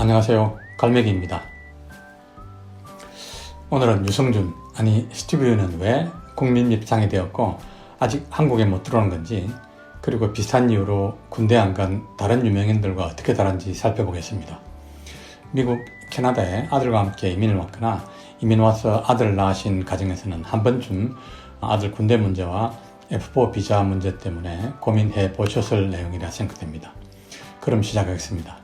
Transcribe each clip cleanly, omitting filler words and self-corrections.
안녕하세요. 갈매기입니다. 오늘은 유성준, 아니 스티브유는 왜 국민 입상이 되었고 아직 한국에 못 들어오는 건지, 그리고 비슷한 이유로 군대 안 간 다른 유명인들과 어떻게 다른지 살펴보겠습니다. 미국, 캐나다에 아들과 함께 이민을 왔거나 이민 와서 아들을 낳으신 가정에서는 한 번쯤 아들 군대 문제와 F4 비자 문제 때문에 고민해 보셨을 내용이라 생각됩니다. 그럼 시작하겠습니다.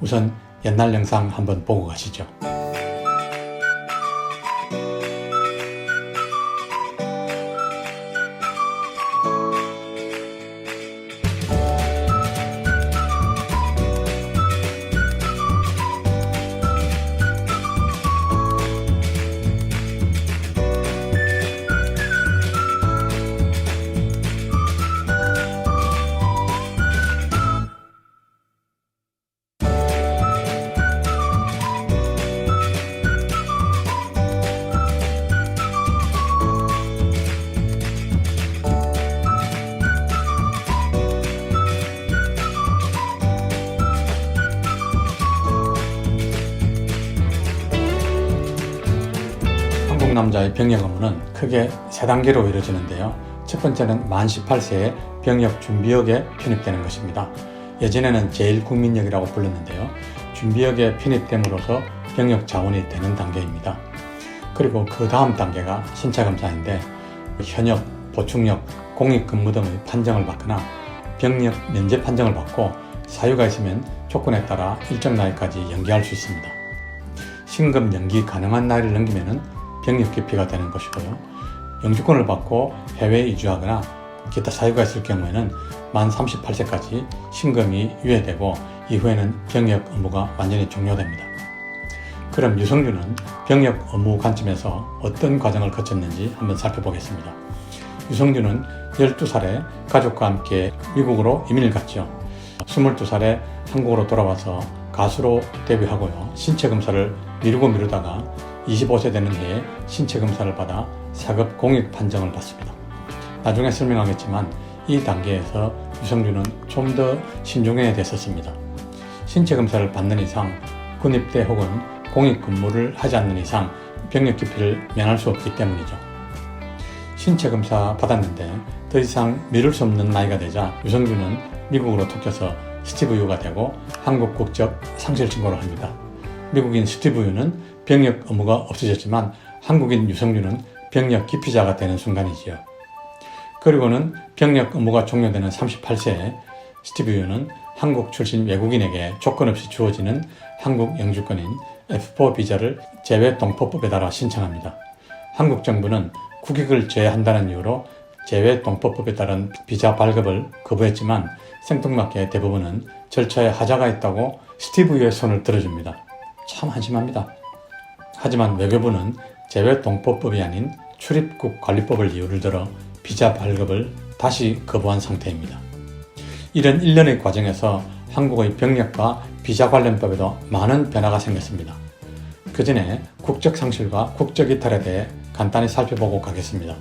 우선 옛날 영상 한번 보고 가시죠. 한국 남자의 병역 의무는 크게 3단계로 이루어지는데요. 첫 번째는 만 18세에 병역 준비역에 편입되는 것입니다. 예전에는 제1국민역이라고 불렀는데요. 준비역에 편입됨으로써 병역 자원이 되는 단계입니다. 그리고 그 다음 단계가 신체검사인데, 현역, 보충역, 공익근무 등의 판정을 받거나 병역 면제 판정을 받고 사유가 있으면 조건에 따라 일정 나이까지 연기할 수 있습니다. 신금 연기 가능한 나이를 넘기면 병역 기피가 되는 것이고요. 영주권을 받고 해외에 이주하거나 기타 사유가 있을 경우에는 만 38세까지 신금이 유예되고 이후에는 병역 의무가 완전히 종료됩니다. 그럼 유성준은 병역 의무 관점에서 어떤 과정을 거쳤는지 한번 살펴보겠습니다. 유성준은 12살에 가족과 함께 미국으로 이민을 갔죠. 22살에 한국으로 돌아와서 가수로 데뷔하고요. 신체검사를 미루다가 25세 되는 해에 신체검사를 받아 4급 공익 판정을 받습니다. 나중에 설명하겠지만 이 단계에서 유성준은 좀 더 신중해야 됐었습니다. 신체검사를 받는 이상 군입대 혹은 공익근무를 하지 않는 이상 병역 기피를 면할 수 없기 때문이죠. 신체검사 받았는데 더 이상 미룰 수 없는 나이가 되자 유성준은 미국으로 쫓겨서 스티브유가 되고 한국 국적 상실 신고를 합니다. 미국인 스티브유는 병역 의무가 없어졌지만 한국인 유성준은 병역 기피자가 되는 순간이지요. 그리고는 병역 의무가 종료되는 38세에 스티브유는 한국 출신 외국인에게 조건 없이 주어지는 한국 영주권인 F4 비자를 재외동포법에 따라 신청합니다. 한국 정부는 국익을 제한다는 이유로 재외동포법에 따른 비자 발급을 거부했지만 생뚱맞게 대부분은 절차에 하자가 있다고 스티브유의 손을 들어줍니다. 참 한심합니다. 하지만 외교부는 재외동포법이 아닌 출입국 관리법을 이유를 들어 비자 발급을 다시 거부한 상태입니다. 이런 일련의 과정에서 한국의 병역과 비자 관련법에도 많은 변화가 생겼습니다. 그 전에 국적 상실과 국적 이탈에 대해 간단히 살펴보고 가겠습니다.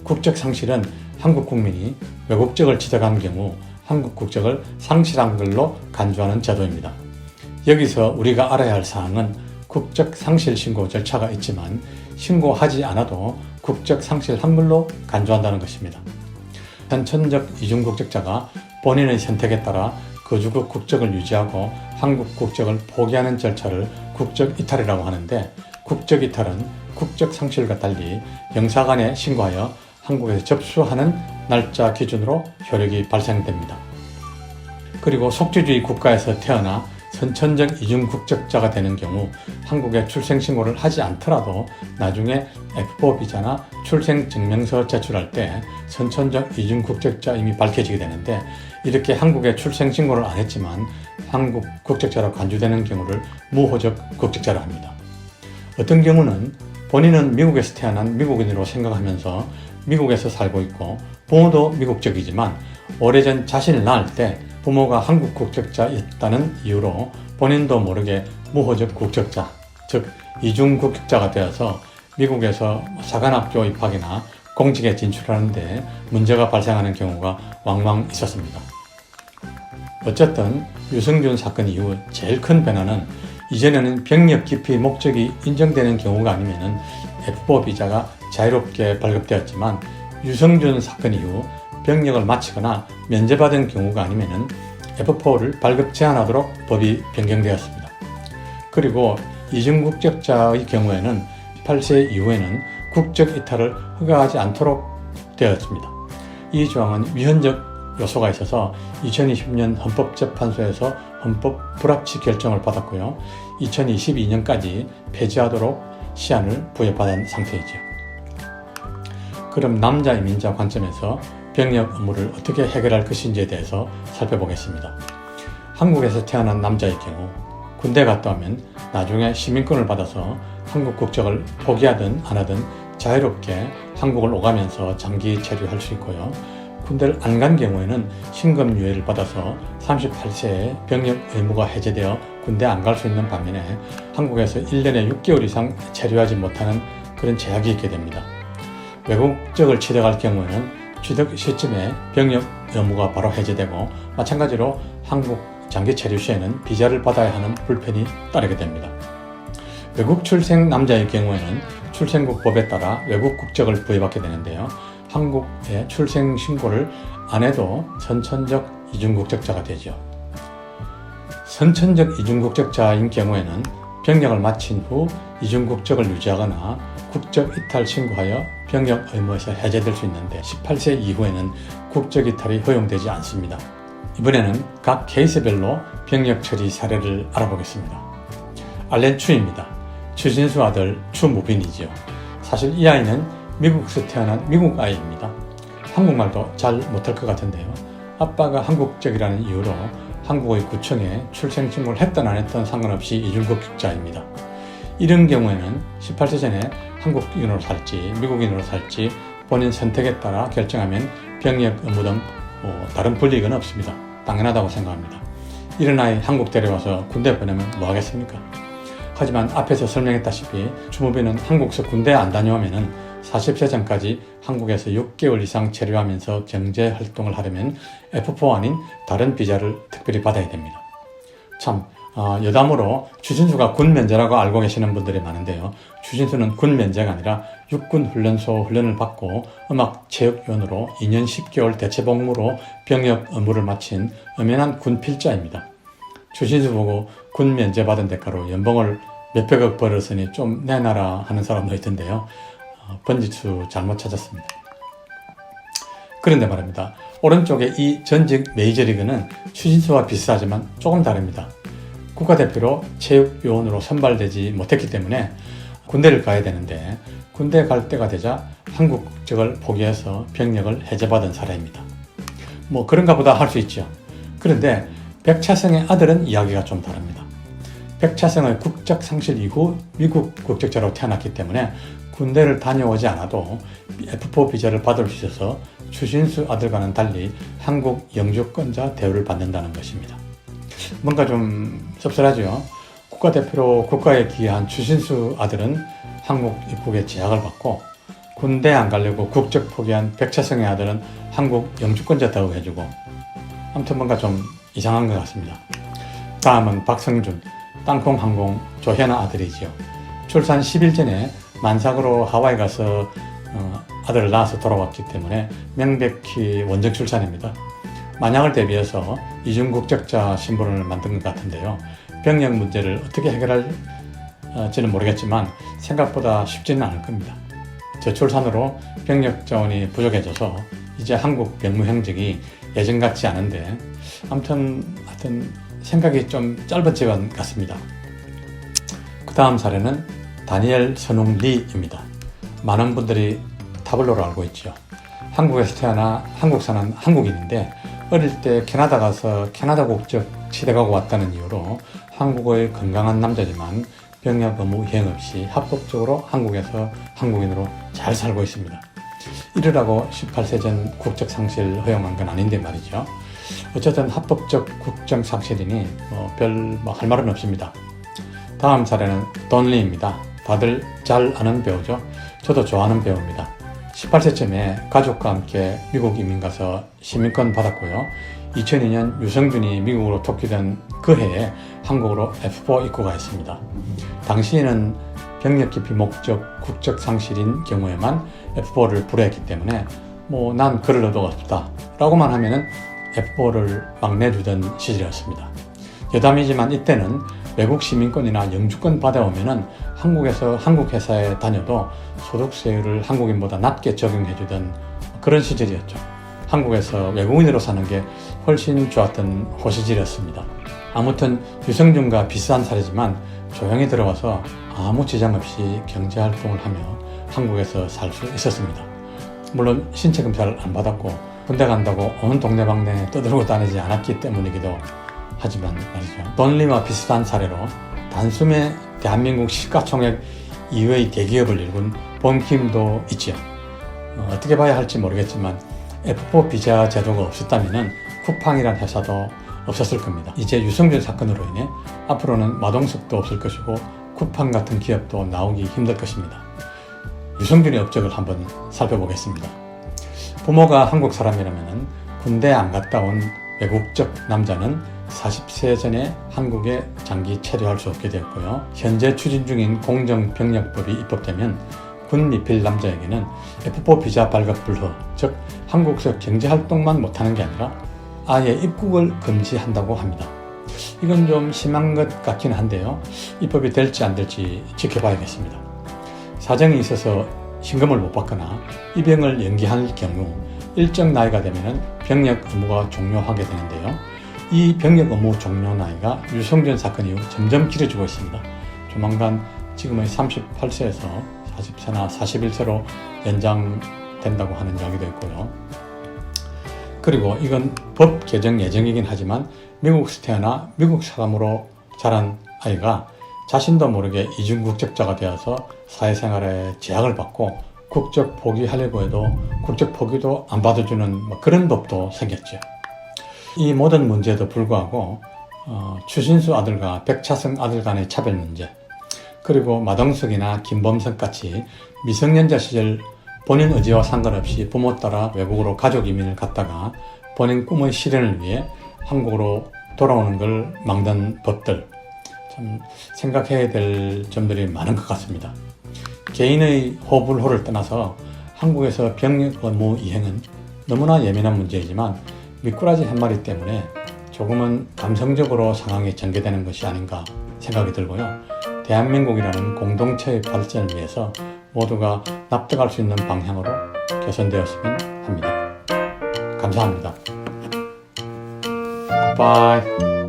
국적 상실은 한국 국민이 외국적을 취득한 경우 한국 국적을 상실한 걸로 간주하는 제도입니다. 여기서 우리가 알아야 할 사항은 국적 상실 신고 절차가 있지만 신고하지 않아도 국적 상실한 걸로 간주한다는 것입니다. 선천적 이중국적자가 본인의 선택에 따라 거주국 국적을 유지하고 한국 국적을 포기하는 절차를 국적 이탈이라고 하는데, 국적 이탈은 국적 상실과 달리 영사관에 신고하여 한국에서 접수하는 날짜 기준으로 효력이 발생됩니다. 그리고 속주주의 국가에서 태어나 선천적 이중국적자가 되는 경우 한국에 출생신고를 하지 않더라도 나중에 F4 비자나 출생증명서 제출할 때 선천적 이중국적자임이 밝혀지게 되는데, 이렇게 한국에 출생신고를 안 했지만 한국 국적자로 간주되는 경우를 무호적 국적자로 합니다. 어떤 경우는 본인은 미국에서 태어난 미국인으로 생각하면서 미국에서 살고 있고 부모도 미국적이지만 오래전 자신을 낳을 때 부모가 한국 국적자였다는 이유로 본인도 모르게 무호적 국적자, 즉 이중국적자가 되어서 미국에서 사관학교 입학이나 공직에 진출하는데 문제가 발생하는 경우가 왕왕 있었습니다. 어쨌든 유성준 사건 이후 제일 큰 변화는 이전에는 병력 기피 목적이 인정되는 경우가 아니면 F4 비자가 자유롭게 발급되었지만 유성준 사건 이후 병력을 마치거나 면제받은 경우가 아니면 F4를 발급 제한하도록 법이 변경되었습니다. 그리고 이중 국적자의 경우에는 18세 이후에는 국적 이탈을 허가하지 않도록 되었습니다. 이 조항은 위헌적 요소가 있어서 2020년 헌법재판소에서 헌법 불합치 결정을 받았고요. 2022년까지 폐지하도록 시한을 부여받은 상태이죠. 그럼 남자 이민자 관점에서 병역 의무를 어떻게 해결할 것인지에 대해서 살펴보겠습니다. 한국에서 태어난 남자의 경우 군대 갔다 오면 나중에 시민권을 받아서 한국 국적을 포기하든 안 하든 자유롭게 한국을 오가면서 장기 체류할 수 있고요. 군대를 안 간 경우에는 신검유예를 받아서 38세에 병역 의무가 해제되어 군대 안 갈 수 있는 반면에 한국에서 1년에 6개월 이상 체류하지 못하는 그런 제약이 있게 됩니다. 외국적을 취득할 경우에는 취득 시점에 병역 의무가 바로 해제되고 마찬가지로 한국 장기 체류 시에는 비자를 받아야 하는 불편이 따르게 됩니다. 외국 출생 남자의 경우에는 출생국 법에 따라 외국 국적을 부여받게 되는데요. 한국에 출생 신고를 안 해도 선천적 이중국적자가 되죠. 선천적 이중국적자인 경우에는 병역을 마친 후 이중국적을 유지하거나 국적 이탈 신고하여 병역 의무에서 해제될 수 있는데 18세 이후에는 국적 이탈이 허용되지 않습니다. 이번에는 각 케이스별로 병역 처리 사례를 알아보겠습니다. 알렌 추입니다. 추진수 아들 추무빈이지요. 사실 이 아이는 미국에서 태어난 미국 아이입니다. 한국말도 잘 못할 것 같은데요. 아빠가 한국적이라는 이유로 한국의 구청에 출생 신고를 했던 안 했던 상관없이 이중국적자입니다. 이런 경우에는 18세 전에 한국인으로 살지 미국인으로 살지 본인 선택에 따라 결정하면 병역 의무 등 다른 불이익은 없습니다. 당연하다고 생각합니다. 이런 아이 한국 데려와서 군대 보내면 뭐 하겠습니까? 하지만 앞에서 설명했다시피 추무빈은 한국에서 군대 안 다녀오면 40세 전까지 한국에서 6개월 이상 체류하면서 경제활동을 하려면 F4 아닌 다른 비자를 특별히 받아야 됩니다. 참 여담으로 추진수가 군 면제라고 알고 계시는 분들이 많은데요. 추진수는 군 면제가 아니라 육군훈련소 훈련을 받고 음악체육위원으로 2년 10개월 대체복무로 병역 의무를 마친 엄연한 군필자입니다. 추진수 보고 군 면제 받은 대가로 연봉을 몇백억 벌었으니 좀 내놔라 하는 사람도 있던데요. 번지수 잘못 찾았습니다. 그런데 말입니다. 오른쪽에 이 전직 메이저리그는 추진수와 비슷하지만 조금 다릅니다. 국가대표로 체육요원으로 선발되지 못했기 때문에 군대를 가야 되는데 군대 갈 때가 되자 한국 국적을 포기해서 병역을 해제받은 사례입니다. 뭐 그런가 보다 할 수 있죠. 그런데 백차성의 아들은 이야기가 좀 다릅니다. 백차성의 국적 상실 이후 미국 국적자로 태어났기 때문에 군대를 다녀오지 않아도 F4 비자를 받을 수 있어서 추진수 아들과는 달리 한국 영주권자 대우를 받는다는 것입니다. 뭔가 좀 씁쓸하죠. 국가대표로 국가에 기여한 추진수 아들은 한국 입국에 제약을 받고 군대 안 가려고 국적 포기한 백차성의 아들은 한국 영주권자 대우 해주고 아무튼 뭔가 좀 이상한 것 같습니다. 다음은 박성준, 땅콩항공 조현아 아들이지요. 출산 10일 전에 만삭으로 하와이 가서 아들을 낳아서 돌아왔기 때문에 명백히 원정 출산입니다. 만약을 대비해서 이중국적자 신분을 만든 것 같은데요. 병역 문제를 어떻게 해결할지는 모르겠지만 생각보다 쉽지는 않을 겁니다. 저출산으로 병역 자원이 부족해져서 이제 한국 병무 행적이 예전 같지 않은데 아무튼 생각이 좀 짧아진 것 같습니다. 그 다음 사례는 다니엘 선웅 리입니다. 많은 분들이 타블로로 알고 있죠. 한국에서 태어나 한국 사는 한국인인데 어릴 때 캐나다 가서 캐나다 국적 취득하고 왔다는 이유로 한국의 건강한 남자지만 병역 의무 이행 없이 합법적으로 한국에서 한국인으로 잘 살고 있습니다. 이러라고 18세 전 국적 상실 허용한 건 아닌데 말이죠. 어쨌든 합법적 국적 상실이니 별 할 말은 없습니다. 다음 사례는 돈리입니다. 다들 잘 아는 배우죠. 저도 좋아하는 배우입니다. 18세쯤에 가족과 함께 미국 이민 가서 시민권 받았고요. 2002년 유성준이 미국으로 토끼던 그 해에 한국으로 F4 입구가 했습니다. 당시에는 병력 기피 목적 국적 상실인 경우에만 F4를 불허했기 때문에 난 그럴 의도가 없다 라고만 하면은 F4를 막 내주던 시절이었습니다. 여담이지만 이때는 외국 시민권이나 영주권 받아오면은 한국에서 한국 회사에 다녀도 소득세율을 한국인보다 낮게 적용해주던 그런 시절이었죠. 한국에서 외국인으로 사는 게 훨씬 좋았던 호시절이었습니다. 아무튼 유성준과 비슷한 사례지만 조용히 들어와서 아무 지장 없이 경제활동을 하며 한국에서 살 수 있었습니다. 물론 신체 검사를 안 받았고 군대 간다고 온 동네방네 떠들고 다니지 않았기 때문이기도 하지만 말이죠. 돈리와 비슷한 사례로 단숨에 대한민국 시가총액 2위의 대기업을 일군 본킴도 있지요. 어떻게 봐야 할지 모르겠지만 F4 비자 제도가 없었다면 쿠팡이란 회사도 없었을 겁니다. 이제 유성준 사건으로 인해 앞으로는 마동석도 없을 것이고 쿠팡 같은 기업도 나오기 힘들 것입니다. 유성준의 업적을 한번 살펴보겠습니다. 부모가 한국 사람이라면 군대 안 갔다 온 외국적 남자는 40세 전에 한국에 장기 체류할 수 없게 되었고요. 현재 추진 중인 공정병력법이 입법되면 군 미필 남자에게는 F4 비자 발급 불허, 즉 한국에서 경제활동만 못하는 게 아니라 아예 입국을 금지한다고 합니다. 이건 좀 심한 것 같긴 한데요. 입법이 될지 안 될지 지켜봐야겠습니다. 사정이 있어서 신금을 못 받거나 입영을 연기할 경우 일정 나이가 되면 병역 의무가 종료하게 되는데요. 이 병역 의무 종료 나이가 유성준 사건 이후 점점 길어지고 있습니다. 조만간 지금의 38세에서 40세나 41세로 연장된다고 하는 이야기도 있고요. 그리고 이건 법 개정 예정이긴 하지만 미국에서 태어나 미국 사람으로 자란 아이가 자신도 모르게 이중 국적자가 되어서 사회생활에 제약을 받고 국적 포기하려고 해도 국적 포기도 안 받아주는 그런 법도 생겼죠. 이 모든 문제에도 불구하고 추신수 아들과 백차승 아들 간의 차별 문제, 그리고 마동석이나 김범석 같이 미성년자 시절 본인 의지와 상관없이 부모 따라 외국으로 가족 이민을 갔다가 본인 꿈의 실현을 위해 한국으로 돌아오는 걸 막는 법들, 참 생각해야 될 점들이 많은 것 같습니다. 개인의 호불호를 떠나서 한국에서 병역 의무 이행은 너무나 예민한 문제이지만 미꾸라지 한 마리 때문에 조금은 감성적으로 상황이 전개되는 것이 아닌가 생각이 들고요. 대한민국이라는 공동체의 발전을 위해서 모두가 납득할 수 있는 방향으로 개선되었으면 합니다. 감사합니다. 굿바이.